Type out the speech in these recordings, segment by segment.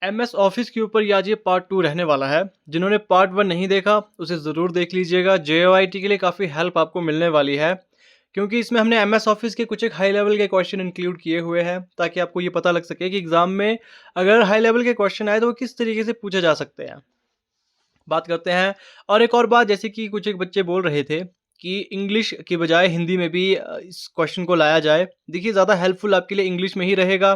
MS office के ऊपर ये आज ये पार्ट 2 रहने वाला है। जिन्होंने पार्ट 1 नहीं देखा, उसे ज़रूर देख लीजिएगा। जेओआईटी के लिए काफ़ी हेल्प आपको मिलने वाली है, क्योंकि इसमें हमने एमएस ऑफिस के कुछ एक हाई लेवल के क्वेश्चन इंक्लूड किए हुए हैं, ताकि आपको ये पता लग सके कि एग्ज़ाम में अगर हाई लेवल के क्वेश्चन आए, तो वो किस तरीके से पूछे जा सकते हैं। बात करते हैं। और एक और बात, जैसे कि कुछ एक बच्चे बोल रहे थे कि इंग्लिश की बजाय हिंदी में भी इस क्वेश्चन को लाया जाए। देखिए, ज़्यादा हेल्पफुल आपके लिए इंग्लिश में ही रहेगा,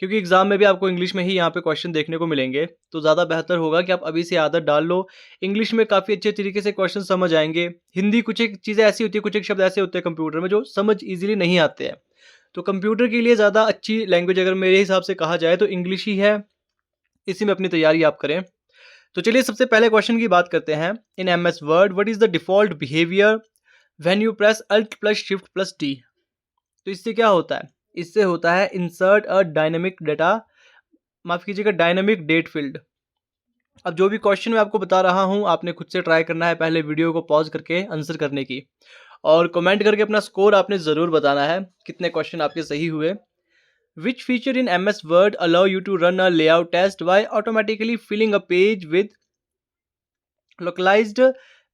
क्योंकि एग्जाम में भी आपको इंग्लिश में ही यहाँ पे क्वेश्चन देखने को मिलेंगे। तो ज़्यादा बेहतर होगा कि आप अभी से आदत डाल लो। इंग्लिश में काफ़ी अच्छे तरीके से क्वेश्चन समझ आएंगे। हिंदी कुछ एक चीज़ें ऐसी होती है, कुछ एक शब्द ऐसे होते हैं कंप्यूटर में जो समझ ईजिली नहीं आते हैं। तो कंप्यूटर के लिए ज़्यादा अच्छी लैंग्वेज अगर मेरे हिसाब से कहा जाए तो इंग्लिश ही है। इसी में अपनी तैयारी आप करें। तो चलिए सबसे पहले क्वेश्चन की बात करते हैं। In M S Word, what is the default behaviour when you press Alt plus Shift plus D? तो इससे क्या होता है? इससे होता है इंसर्ट अ डायनेमिक डेटा, माफ कीजिएगा, डायनेमिक डेट फील्ड। अब जो भी क्वेश्चन मैं आपको बता रहा हूँ, आपने खुद से ट्राई करना है, पहले वीडियो को पॉज करके आंसर करने की, और कमेंट करके अपना स्कोर आपने ज़रूर बताना है, कितने क्वेश्चन आपके सही हुए। Which feature in MS Word allow you to run a layout test by automatically filling a page with localized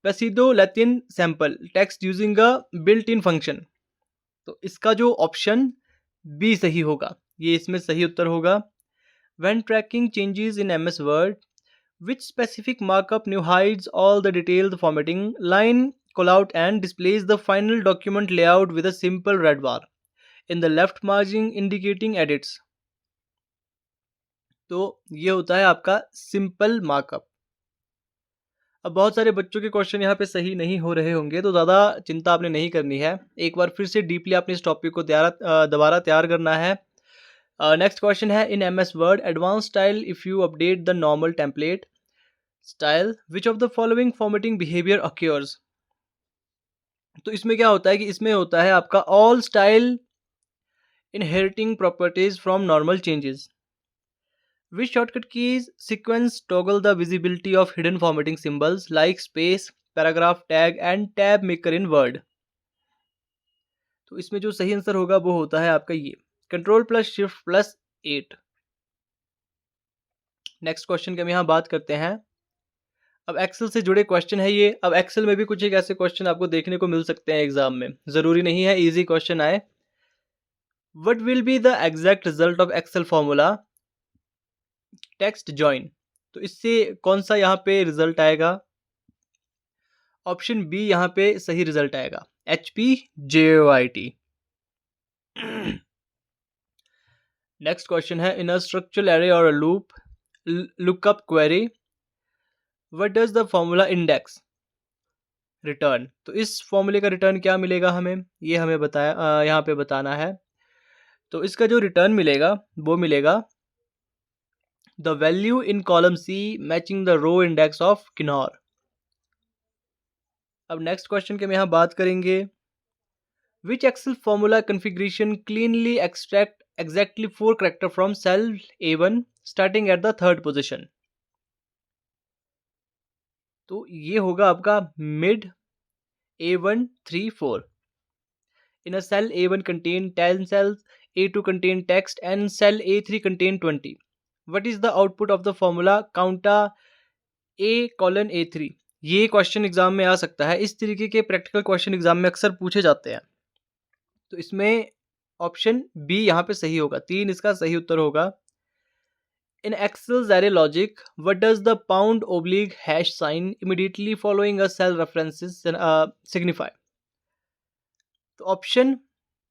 pseudo-Latin sample text using a built-in function? तो इसका जो ऑप्शन बी सही होगा, ये इसमें सही उत्तर होगा। When tracking changes in MS Word, which specific markup new hides all the detailed formatting line callout and displays the final document layout with a simple red bar in the left margin indicating edits? तो ये होता है आपका simple markup. अब बहुत सारे बच्चों के क्वेश्चन यहाँ पे सही नहीं हो रहे होंगे, तो ज़्यादा चिंता आपने नहीं करनी है। एक बार फिर से डीपली आपने इस टॉपिक को दोबारा तैयार करना है। नेक्स्ट क्वेश्चन है, in M S word advance style if you update the normal template style which of the following formatting behaviour occurs? तो इसमें क्या होता है कि इसमें होता है आपका all style inheriting properties from normal changes. Which shortcut keys sequence toggle the visibility of hidden formatting symbols like space, paragraph tag and tab maker in Word? तो इसमें जो सही आंसर होगा वो होता है आपका ये control plus Shift plus 8। Next question की हम यहाँ बात करते हैं। अब एक्सेल से जुड़े क्वेश्चन है ये। अब एक्सेल में भी कुछ एक ऐसे क्वेश्चन आपको देखने को मिल सकते हैं एग्जाम में, जरूरी नहीं है इजी क्वेश्चन आए। What will be the exact result of Excel formula text join? तो इससे कौन सा यहाँ पे रिजल्ट आएगा? ऑप्शन बी यहाँ पे सही रिजल्ट आएगा, HPJOIT। नेक्स्ट क्वेश्चन है, इन अ स्ट्रक्चरल एरे और loop lookup query what does the formula index return? तो इस फॉर्मूले का रिटर्न क्या मिलेगा हमें, ये हमें बताया यहाँ पे बताना है। तो इसका जो रिटर्न मिलेगा वो मिलेगा the value in column C matching the row index of Kinnaur. अब नेक्स्ट क्वेश्चन के हम यहाँ बात करेंगे, which Excel formula configuration cleanly extract exactly 4 character from cell A1 starting at the third position? तो ये होगा आपका mid A1 3 4। In a cell A1 contain 10 cells, A2 contain text and cell A3 contain 20. What is the output of the formula counta A:A3? ये question exam में आ सकता है। इस तरीके के प्रैक्टिकल क्वेश्चन एग्जाम में अक्सर पूछे जाते हैं। तो इसमें ऑप्शन बी यहाँ पे सही होगा, 3 इसका सही उत्तर होगा। In Excel array logic, what does the pound/# sign immediately following a cell references signify? तो ऑप्शन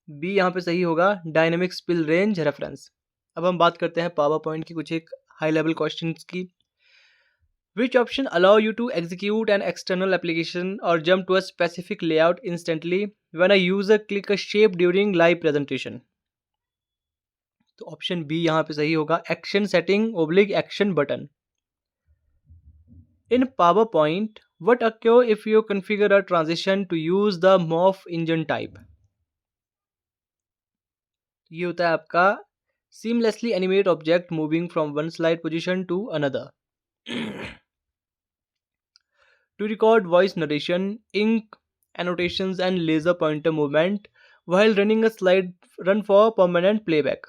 बी यहाँ पे सही होगा, डायनेमिक स्पिल रेंज रेफरेंस। अब हम बात करते हैं पावर पॉइंट की कुछ एक हाई लेवल क्वेश्चंस की। Which option allow you to execute an external application or jump to a specific layout instantly when a user click a shape during live presentation? तो ऑप्शन बी यहाँ पे सही होगा, action setting / action button. In power point what occur if you configure a transition to use the morph engine type? ये होता है आपका seamlessly animate object moving from one slide position to another. To record voice narration, ink annotations and laser pointer movement while running a slide run for permanent playback.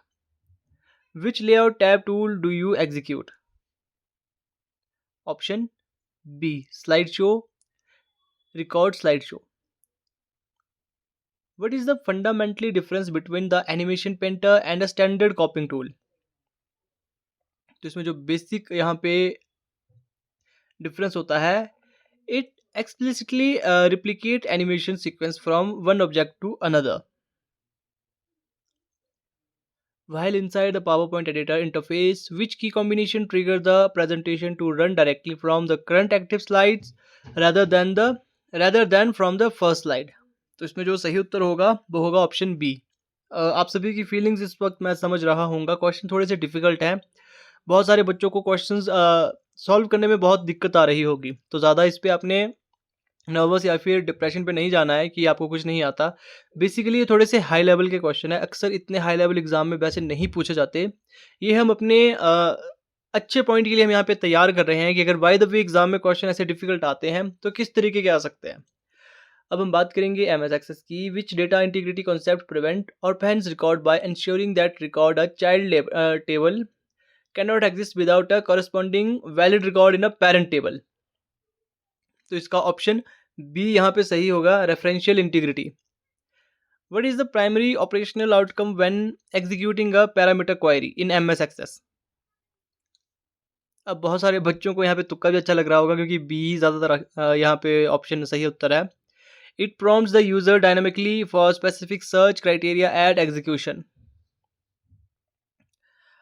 Which layout tab tool do you execute? Option B slide show, record slide show. What is the fundamentally difference between the animation painter and a standard copying tool? तो इसमें जो basic यहाँ पे difference होता है, it explicitly replicate animation sequence from one object to another. While inside the PowerPoint editor interface, which key combination trigger the presentation to run directly from the current active slides rather than from the first slide? तो इसमें जो सही उत्तर होगा वो होगा option B. आप सभी की फीलिंग्स इस वक्त मैं समझ रहा हूँगा। क्वेश्चन थोड़े से डिफिकल्ट हैं, बहुत सारे बच्चों को क्वेश्चंस सॉल्व करने में बहुत दिक्कत आ रही होगी, तो ज़्यादा इस पे आपने नर्वस या फिर डिप्रेशन पे नहीं जाना है कि आपको कुछ नहीं आता। बेसिकली ये थोड़े से हाई लेवल के क्वेश्चन है, अक्सर इतने हाई लेवल एग्जाम में वैसे नहीं पूछे जाते। ये हम अपने अच्छे पॉइंट के लिए हम यहाँ पे तैयार कर रहे हैं कि अगर बाय द वे एग्जाम में क्वेश्चन ऐसे डिफिकल्ट आते हैं तो किस तरीके के आ सकते हैं। अब हम बात करेंगे एमएस एक्सेस की। Which data integrity concept prevent orphans record by ensuring that record a child table cannot exist without a corresponding valid record in a parent table. तो इसका ऑप्शन बी यहाँ पे सही होगा, referential integrity. What is the primary operational outcome when executing a parameter query in MS Access? अब बहुत सारे बच्चों को यहाँ पे तुक्का भी अच्छा लग रहा होगा क्योंकि बी ज़्यादातर यहाँ पे ऑप्शन सही उत्तर है। It prompts the user dynamically for specific search criteria at execution.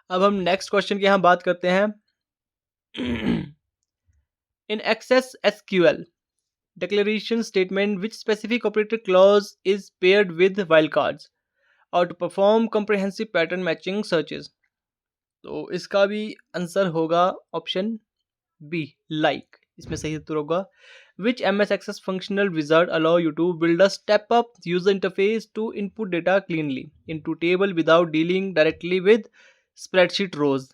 अब हम नेक्स्ट क्वेश्चन की यहाँ बात करते हैं। In Access SQL declaration statement which specific operator clause is paired with wildcards or to perform comprehensive pattern matching searches? तो इसका भी आंसर होगा ऑप्शन बी लाइक। इसमें सही उत्तर होगा which MS Access functional wizard allow you to build a step up user interface to input data cleanly into table without dealing directly with spreadsheet rows?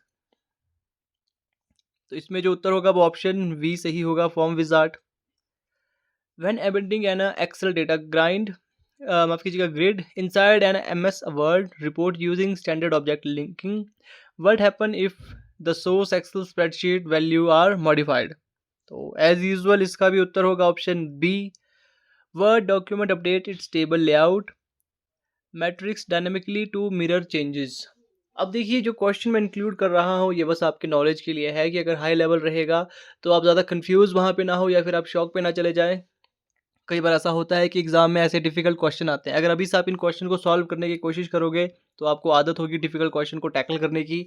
तो इसमें जो उत्तर होगा वो ऑप्शन बी सही होगा, form wizard. When embedding an Excel data माफ कीजिएगा grid inside an MS Word report using standard object linking, what happen if the source Excel spreadsheet value are modified? तो as usual इसका भी उत्तर होगा option B. Word document update its table layout matrix dynamically to mirror changes। अब देखिए जो question मैं include कर रहा हूँ ये बस आपके नॉलेज के लिए है कि अगर हाई लेवल रहेगा तो आप ज़्यादा कंफ्यूज वहाँ पे ना हो या फिर आप शॉक पे ना चले जाएं। कई बार ऐसा होता है कि एग्जाम में ऐसे डिफिकल्ट क्वेश्चन आते हैं, अगर अभी से आप इन क्वेश्चन को सॉल्व करने की कोशिश करोगे तो आपको आदत होगी डिफिकल्ट क्वेश्चन को टैकल करने की।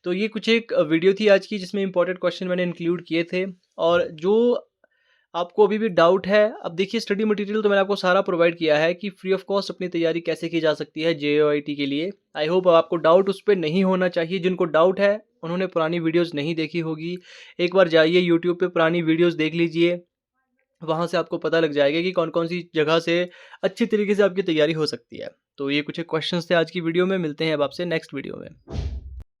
तो ये कुछ एक वीडियो थी आज की जिसमें इंपॉर्टेंट क्वेश्चन मैंने इंक्लूड किए थे। और जो आपको अभी भी डाउट है, अब देखिए स्टडी मटेरियल तो मैंने आपको सारा प्रोवाइड किया है कि फ्री ऑफ कॉस्ट अपनी तैयारी कैसे की जा सकती है JOIT के लिए। आई होप आपको डाउट उस पर नहीं होना चाहिए। जिनको डाउट है उन्होंने पुरानी वीडियोज़ नहीं देखी होगी, एक बार जाइए यूट्यूब पर पुरानी वीडियोज़ देख लीजिए, वहाँ से आपको पता लग जाएगा कि कौन कौन सी जगह से अच्छी तरीके से आपकी तैयारी हो सकती है। तो ये कुछ क्वेश्चंस थे आज की वीडियो में, मिलते हैं अब आपसे नेक्स्ट वीडियो में।